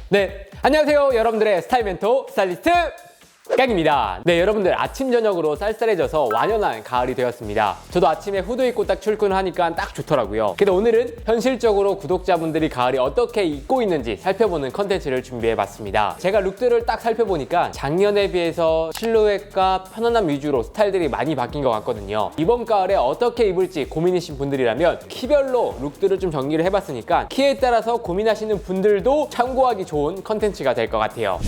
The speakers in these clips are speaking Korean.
네, 안녕하세요 여러분들의 스타일 멘토 스타일리스트 깡입니다. 네, 여러분들 아침 저녁으로 쌀쌀해져서 완연한 가을이 되었습니다. 저도 아침에 후드 입고 딱 출근을 하니까 딱 좋더라고요. 근데 오늘은 현실적으로 구독자분들이 가을이 어떻게 입고 있는지 살펴보는 컨텐츠를 준비해봤습니다. 제가 룩들을 딱 살펴보니까 작년에 비해서 실루엣과 편안함 위주로 스타일들이 많이 바뀐 것 같거든요. 이번 가을에 어떻게 입을지 고민이신 분들이라면 키별로 룩들을 좀 정리를 해봤으니까 키에 따라서 고민하시는 분들도 참고하기 좋은 컨텐츠가 될 것 같아요.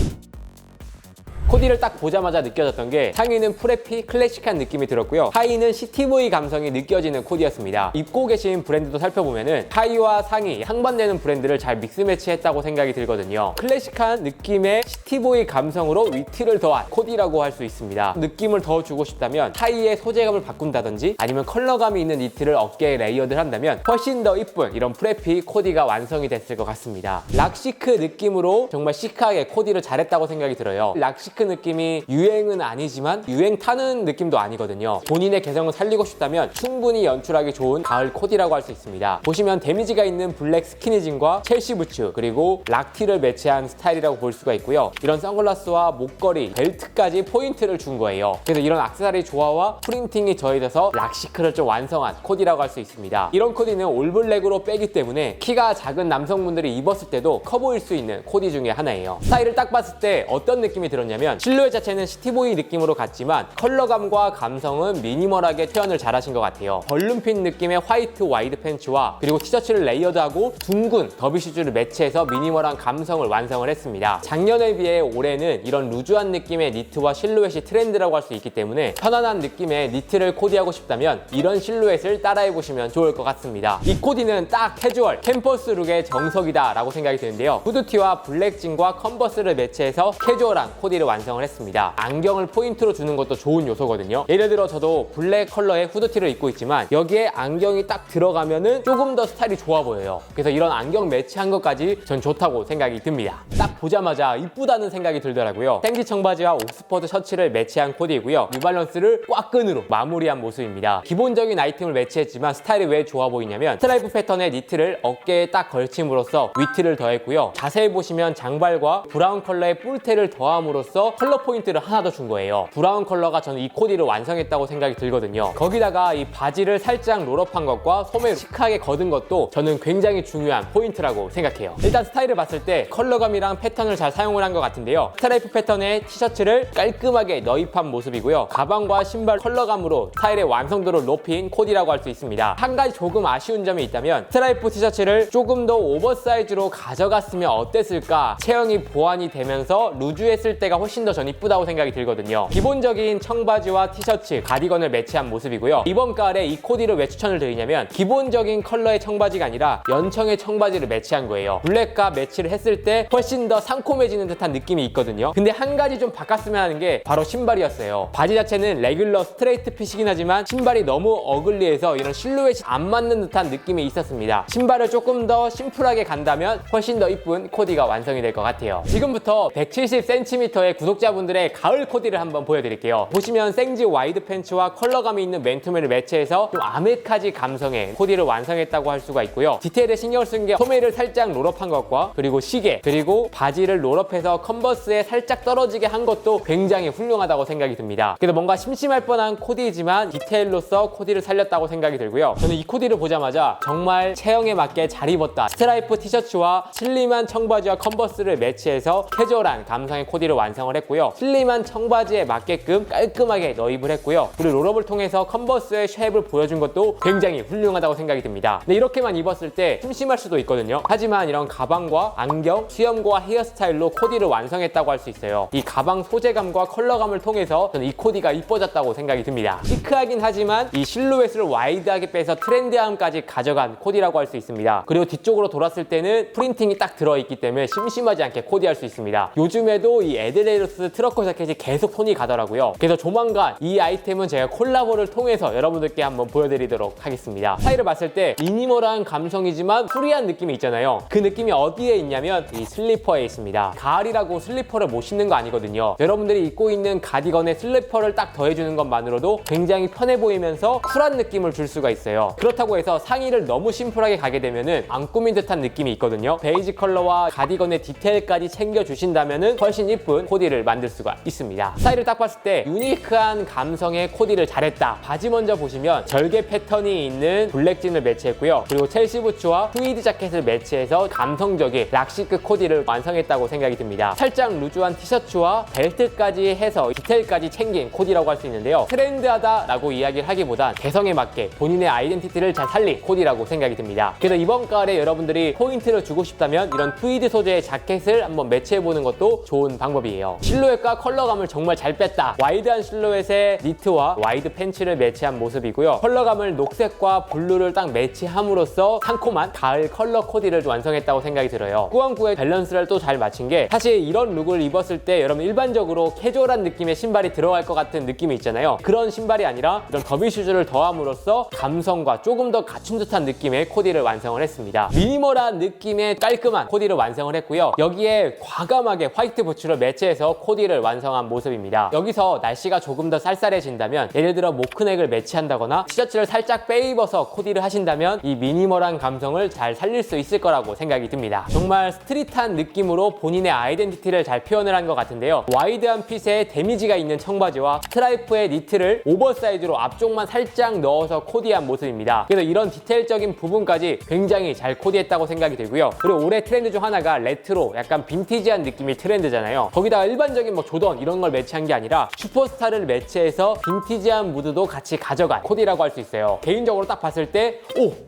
코디를 딱 보자마자 느껴졌던 게 상의는 프레피 클래식한 느낌이 들었고요. 하의는 시티보이 감성이 느껴지는 코디였습니다. 입고 계신 브랜드도 살펴보면은 하의와 상의 상반되는 브랜드를 잘 믹스 매치했다고 생각이 들거든요. 클래식한 느낌의 시티보이 감성으로 위트를 더한 코디라고 할 수 있습니다. 느낌을 더 주고 싶다면 하의의 소재감을 바꾼다든지 아니면 컬러감이 있는 니트를 어깨에 레이어드를 한다면 훨씬 더 이쁜 이런 프레피 코디가 완성이 됐을 것 같습니다. 락시크 느낌으로 정말 시크하게 코디를 잘했다고 생각이 들어요. 락시크 느낌이 유행은 아니지만 유행 타는 느낌도 아니거든요. 본인의 개성을 살리고 싶다면 충분히 연출하기 좋은 가을 코디라고 할 수 있습니다. 보시면 데미지가 있는 블랙 스키니진과 첼시 부츠 그리고 락티를 매치한 스타일이라고 볼 수가 있고요. 이런 선글라스와 목걸이, 벨트까지 포인트를 준 거예요. 그래서 이런 액세서리 조화와 프린팅이 더해져서 락시크를 좀 완성한 코디라고 할 수 있습니다. 이런 코디는 올블랙으로 빼기 때문에 키가 작은 남성분들이 입었을 때도 커 보일 수 있는 코디 중에 하나예요. 스타일을 딱 봤을 때 어떤 느낌이 들었냐면 실루엣 자체는 시티보이 느낌으로 갔지만 컬러감과 감성은 미니멀하게 표현을 잘하신 것 같아요. 벌룬핀 느낌의 화이트 와이드 팬츠와 그리고 티셔츠를 레이어드하고 둥근 더비 슈즈를 매치해서 미니멀한 감성을 완성을 했습니다. 작년에 비해 올해는 이런 루즈한 느낌의 니트와 실루엣이 트렌드라고 할 수 있기 때문에 편안한 느낌의 니트를 코디하고 싶다면 이런 실루엣을 따라해보시면 좋을 것 같습니다. 이 코디는 딱 캐주얼 캠퍼스 룩의 정석이다 라고 생각이 드는데요. 후드티와 블랙진과 컨버스를 매치해서 캐주얼한 코디를 완성을 했습니다. 안경을 포인트로 주는 것도 좋은 요소거든요. 예를 들어 저도 블랙 컬러의 후드티를 입고 있지만 여기에 안경이 딱 들어가면은 조금 더 스타일이 좋아 보여요. 그래서 이런 안경 매치한 것까지 전 좋다고 생각이 듭니다. 딱 보자마자 이쁘다는 생각이 들더라고요. 생지 청바지와 옥스퍼드 셔츠를 매치한 코디이고요. 뉴발런스를 꽉끈으로 마무리한 모습입니다. 기본적인 아이템을 매치했지만 스타일이 왜 좋아 보이냐면 스트라이프 패턴의 니트를 어깨에 딱 걸침으로써 위트를 더했고요. 자세히 보시면 장발과 브라운 컬러의 뿔테를 더함으로써 컬러 포인트를 하나 더 준 거예요. 브라운 컬러가 저는 이 코디를 완성했다고 생각이 들거든요. 거기다가 이 바지를 살짝 롤업한 것과 소매 시크하게 걷은 것도 저는 굉장히 중요한 포인트라고 생각해요. 일단 스타일을 봤을 때 컬러감이랑 패턴을 잘 사용을 한 것 같은데요. 스트라이프 패턴의 티셔츠를 깔끔하게 너입한 모습이고요. 가방과 신발 컬러감으로 스타일의 완성도를 높인 코디라고 할 수 있습니다. 한 가지 조금 아쉬운 점이 있다면 스트라이프 티셔츠를 조금 더 오버사이즈로 가져갔으면 어땠을까? 체형이 보완이 되면서 루즈했을 때가 훨씬 더 전 이쁘다고 생각이 들거든요. 기본적인 청바지와 티셔츠, 가디건을 매치한 모습이고요. 이번 가을에 이 코디를 왜 추천을 드리냐면 기본적인 컬러의 청바지가 아니라 연청의 청바지를 매치한 거예요. 블랙과 매치를 했을 때 훨씬 더 상콤해지는 듯한 느낌이 있거든요. 근데 한 가지 좀 바꿨으면 하는 게 바로 신발이었어요. 바지 자체는 레귤러 스트레이트 핏이긴 하지만 신발이 너무 어글리해서 이런 실루엣이 안 맞는 듯한 느낌이 있었습니다. 신발을 조금 더 심플하게 간다면 훨씬 더 이쁜 코디가 완성이 될 것 같아요. 지금부터 170cm의 구독자분들의 가을 코디를 한번 보여드릴게요. 보시면 생지 와이드 팬츠와 컬러감이 있는 맨투맨을 매치해서 좀 아메카지 감성의 코디를 완성했다고 할 수가 있고요. 디테일에 신경을 쓴 게 소매를 살짝 롤업한 것과 그리고 시계 그리고 바지를 롤업해서 컨버스에 살짝 떨어지게 한 것도 굉장히 훌륭하다고 생각이 듭니다. 그래서 뭔가 심심할 뻔한 코디지만 디테일로서 코디를 살렸다고 생각이 들고요. 저는 이 코디를 보자마자 정말 체형에 맞게 잘 입었다. 스트라이프 티셔츠와 슬림한 청바지와 컨버스를 매치해서 캐주얼한 감성의 코디를 완성을 했고요. 슬림한 청바지에 맞게끔 깔끔하게 너입을 했고요. 그리고 롤업을 통해서 컨버스의 쉐입을 보여준 것도 굉장히 훌륭하다고 생각이 듭니다. 근데 이렇게만 입었을 때 심심할 수도 있거든요. 하지만 이런 가방과 안경, 수염과 헤어스타일로 코디를 완성했다고 할 수 있어요. 이 가방 소재감과 컬러감을 통해서 저는 이 코디가 이뻐졌다고 생각이 듭니다. 시크하긴 하지만 이 실루엣을 와이드하게 빼서 트렌디함까지 가져간 코디라고 할 수 있습니다. 그리고 뒤쪽으로 돌았을 때는 프린팅이 딱 들어있기 때문에 심심하지 않게 코디할 수 있습니다. 요즘에도 이 에드레 스타일리스트 트러커 자켓이 계속 손이 가더라고요. 그래서 조만간 이 아이템은 제가 콜라보를 통해서 여러분들께 한번 보여드리도록 하겠습니다. 스타일을 봤을 때 미니멀한 감성이지만 프리한 느낌이 있잖아요. 그 느낌이 어디에 있냐면 이 슬리퍼에 있습니다. 가을이라고 슬리퍼를 못 신는 거 아니거든요. 여러분들이 입고 있는 가디건에 슬리퍼를 딱 더해주는 것만으로도 굉장히 편해 보이면서 쿨한 느낌을 줄 수가 있어요. 그렇다고 해서 상의를 너무 심플하게 가게 되면은 안 꾸민 듯한 느낌이 있거든요. 베이지 컬러와 가디건의 디테일까지 챙겨주신다면은 훨씬 이쁜 코디를 만들 수가 있습니다. 스타일을 딱 봤을 때 유니크한 감성의 코디를 잘했다. 바지 먼저 보시면 절개 패턴이 있는 블랙진을 매치했고요. 그리고 첼시 부츠와 트위드 자켓을 매치해서 감성적인 락시크 코디를 완성했다고 생각이 듭니다. 살짝 루즈한 티셔츠와 벨트까지 해서 디테일까지 챙긴 코디라고 할 수 있는데요. 트렌드하다라고 이야기를 하기보단 개성에 맞게 본인의 아이덴티티를 잘 살린 코디라고 생각이 듭니다. 그래서 이번 가을에 여러분들이 포인트를 주고 싶다면 이런 트위드 소재의 자켓을 한번 매치해보는 것도 좋은 방법이에요. 실루엣과 컬러감을 정말 잘 뺐다. 와이드한 실루엣의 니트와 와이드 팬츠를 매치한 모습이고요. 컬러감을 녹색과 블루를 딱 매치함으로써 상콤한 가을 컬러 코디를 완성했다고 생각이 들어요. 꾸안꾸의 밸런스를 또 잘 맞춘 게 사실 이런 룩을 입었을 때 여러분 일반적으로 캐주얼한 느낌의 신발이 들어갈 것 같은 느낌이 있잖아요. 그런 신발이 아니라 이런 더비 슈즈를 더함으로써 감성과 조금 더 갖춘 듯한 느낌의 코디를 완성을 했습니다. 미니멀한 느낌의 깔끔한 코디를 완성을 했고요. 여기에 과감하게 화이트 부츠를 매치해서 코디를 완성한 모습입니다. 여기서 날씨가 조금 더 쌀쌀해진다면 예를 들어 모크넥을 매치한다거나 티셔츠를 살짝 빼입어서 코디를 하신다면 이 미니멀한 감성을 잘 살릴 수 있을 거라고 생각이 듭니다. 정말 스트릿한 느낌으로 본인의 아이덴티티를 잘 표현을 한 것 같은데요. 와이드한 핏에 데미지가 있는 청바지와 스트라이프의 니트를 오버사이즈로 앞쪽만 살짝 넣어서 코디한 모습입니다. 그래서 이런 디테일적인 부분까지 굉장히 잘 코디했다고 생각이 들고요. 그리고 올해 트렌드 중 하나가 레트로, 약간 빈티지한 느낌이 트렌드잖아요. 거기다가 일반적인 뭐 조던 이런 걸 매치한 게 아니라 슈퍼스타를 매치해서 빈티지한 무드도 같이 가져간 코디라고 할 수 있어요. 개인적으로 딱 봤을 때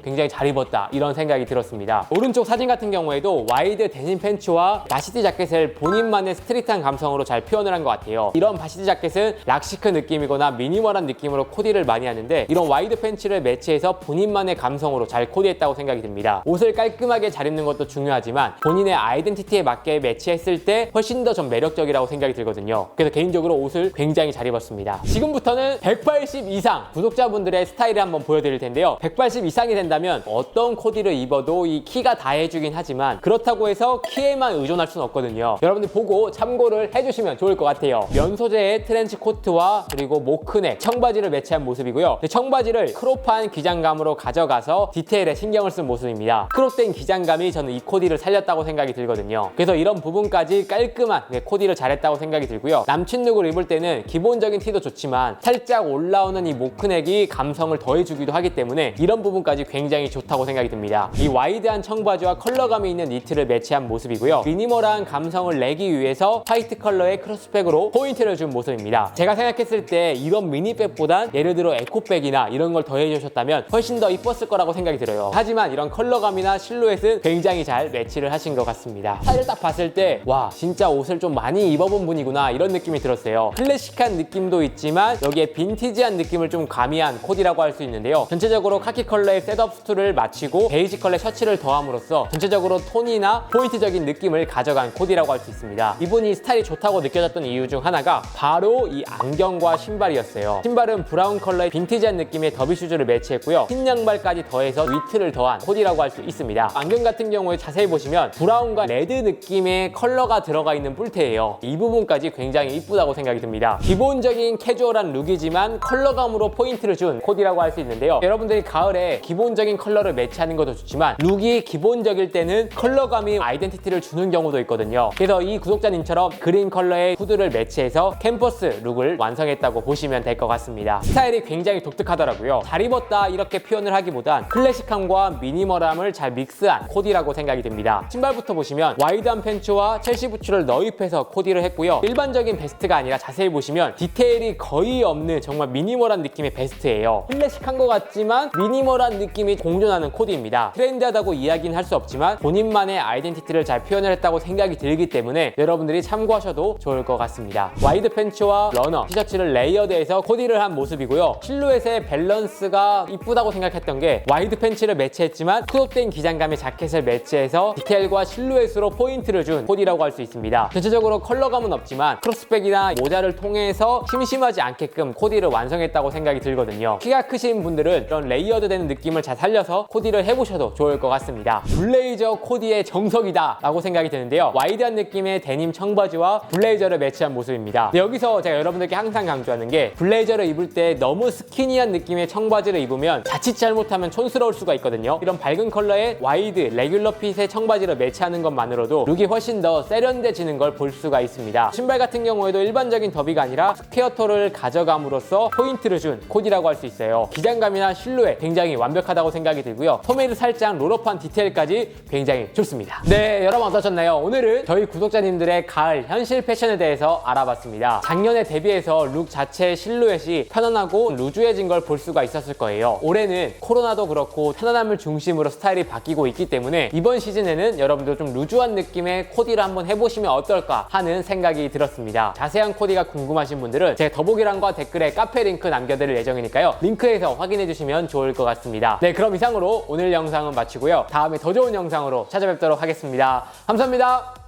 굉장히 잘 입었다 이런 생각이 들었습니다. 오른쪽 사진 같은 경우에도 와이드 데님 팬츠와 바시티 자켓을 본인만의 스트릿한 감성으로 잘 표현을 한 것 같아요. 이런 바시티 자켓은 락시크 느낌이거나 미니멀한 느낌으로 코디를 많이 하는데 이런 와이드 팬츠를 매치해서 본인만의 감성으로 잘 코디했다고 생각이 듭니다. 옷을 깔끔하게 잘 입는 것도 중요하지만 본인의 아이덴티티에 맞게 매치했을 때 훨씬 더 좀 매력적이라고 생각이 들거든요. 그래서 개인적으로 옷을 굉장히 잘 입었습니다. 지금부터는 180 이상 구독자분들의 스타일을 한번 보여드릴 텐데요. 180 이상이 된다면 어떤 코디를 입어도 이 키가 다 해주긴 하지만 그렇다고 해서 키에만 의존할 수는 없거든요. 여러분들 보고 참고를 해주시면 좋을 것 같아요. 면 소재의 트렌치 코트와 그리고 모크넥, 청바지를 매치한 모습이고요. 청바지를 크롭한 기장감으로 가져가서 디테일에 신경을 쓴 모습입니다. 크롭된 기장감이 저는 이 코디를 살렸다고 생각이 들거든요. 그래서 이런 부분까지 깔끔한 코디를 잘했다고 생각이 들고요. 남친 룩을 입을 때는 기본적인 티도 좋지만 살짝 올라오는 이 모크넥이 감성을 더해주기도 하기 때문에 이런 부분까지 굉장히 좋다고 생각이 듭니다. 이 와이드한 청바지와 컬러감이 있는 니트를 매치한 모습이고요. 미니멀한 감성을 내기 위해서 화이트 컬러의 크로스백으로 포인트를 준 모습입니다. 제가 생각했을 때 이런 미니백보단 예를 들어 에코백이나 이런 걸 더해주셨다면 훨씬 더 이뻤을 거라고 생각이 들어요. 하지만 이런 컬러감이나 실루엣은 굉장히 잘 매치를 하신 것 같습니다. 스타일을 딱 봤을 때 와, 진짜 옷을 좀 많이 입어본 분이구나 이런 느낌이 들었어요. 클래식한 느낌도 있지만 여기에 빈티지한 느낌을 좀 가미한 코디라고 할 수 있는데요. 전체적으로 카키 컬러의 셋업 수트를 마치고 베이지 컬러의 셔츠를 더함으로써 전체적으로 톤이나 포인트적인 느낌을 가져간 코디라고 할 수 있습니다. 이분이 스타일이 좋다고 느껴졌던 이유 중 하나가 바로 이 안경과 신발이었어요. 신발은 브라운 컬러의 빈티지한 느낌의 더비 슈즈를 매치했고요. 흰 양말까지 더해서 위트를 더한 코디라고 할 수 있습니다. 안경 같은 경우에 자세히 보시면 브라운과 레드 느낌의 컬러가 들어가 있는 뿔테예요. 이 부분까지 굉장히 이쁘다고 생각이 듭니다. 기본적인 캐주얼한 룩이지만 컬러감으로 포인트를 준 코디라고 할 수 있는데요. 여러분들이 가을에 기본적인 컬러를 매치하는 것도 좋지만 룩이 기본적일 때는 컬러감이 아이덴티티를 주는 경우도 있거든요. 그래서 이 구독자님처럼 그린 컬러의 후드를 매치해서 캠퍼스 룩을 완성했다고 보시면 될 것 같습니다. 스타일이 굉장히 독특하더라고요. 잘 입었다 이렇게 표현을 하기보단 클래식함과 미니멀함을 잘 믹스한 코디라고 생각이 듭니다. 신발부터 보시면 와이드한 팬츠와 첼시 부츠를 너입해서 코디를 했고요. 일반적인 베스트가 아니라 자세히 보시면 디테일이 거의 없는 정말 미니멀한 느낌의 베스트예요. 클래식한 것 같지만 미니멀한 느낌이 공존하는 코디입니다. 트렌디하다고 이야기는 할 수 없지만 본인만의 아이덴티티를 잘 표현을 했다고 생각이 들기 때문에 여러분들이 참고하셔도 좋을 것 같습니다. 와이드 팬츠와 러너, 티셔츠를 레이어드해서 코디를 한 모습이고요. 실루엣의 밸런스가 이쁘다고 생각했던 게 와이드 팬츠를 매치했지만 크롭된 기장감의 자켓을 매치해서 디테일과 실루엣으로 포인트를 준 코디라고 할 수 있습니다. 전체적으로 컬러 컬러감은 없지만 크로스백이나 모자를 통해서 심심하지 않게끔 코디를 완성했다고 생각이 들거든요. 키가 크신 분들은 이런 레이어드 되는 느낌을 잘 살려서 코디를 해보셔도 좋을 것 같습니다. 블레이저 코디의 정석이다 라고 생각이 드는데요. 와이드한 느낌의 데님 청바지와 블레이저를 매치한 모습입니다. 근데 여기서 제가 여러분들께 항상 강조하는 게 블레이저를 입을 때 너무 스키니한 느낌의 청바지를 입으면 자칫 잘못하면 촌스러울 수가 있거든요. 이런 밝은 컬러의 와이드 레귤러 핏의 청바지를 매치하는 것만으로도 룩이 훨씬 더 세련돼지는 걸 볼 수가 있습니다. 신발 같은 경우에도 일반적인 더비가 아니라 스퀘어토를 가져감으로써 포인트를 준 코디라고 할 수 있어요. 기장감이나 실루엣 굉장히 완벽하다고 생각이 들고요. 소매를 살짝 롤업한 디테일까지 굉장히 좋습니다. 네, 여러분 어떠셨나요? 오늘은 저희 구독자님들의 가을 현실 패션에 대해서 알아봤습니다. 작년에 대비해서 룩 자체의 실루엣이 편안하고 루즈해진 걸 볼 수가 있었을 거예요. 올해는 코로나도 그렇고 편안함을 중심으로 스타일이 바뀌고 있기 때문에 이번 시즌에는 여러분들 좀 루즈한 느낌의 코디를 한번 해보시면 어떨까 하는 생각이 들었습니다. 자세한 코디가 궁금하신 분들은 제 더보기란과 댓글에 카페 링크 남겨드릴 예정이니까요. 링크에서 확인해주시면 좋을 것 같습니다. 네, 그럼 이상으로 오늘 영상은 마치고요. 다음에 더 좋은 영상으로 찾아뵙도록 하겠습니다. 감사합니다.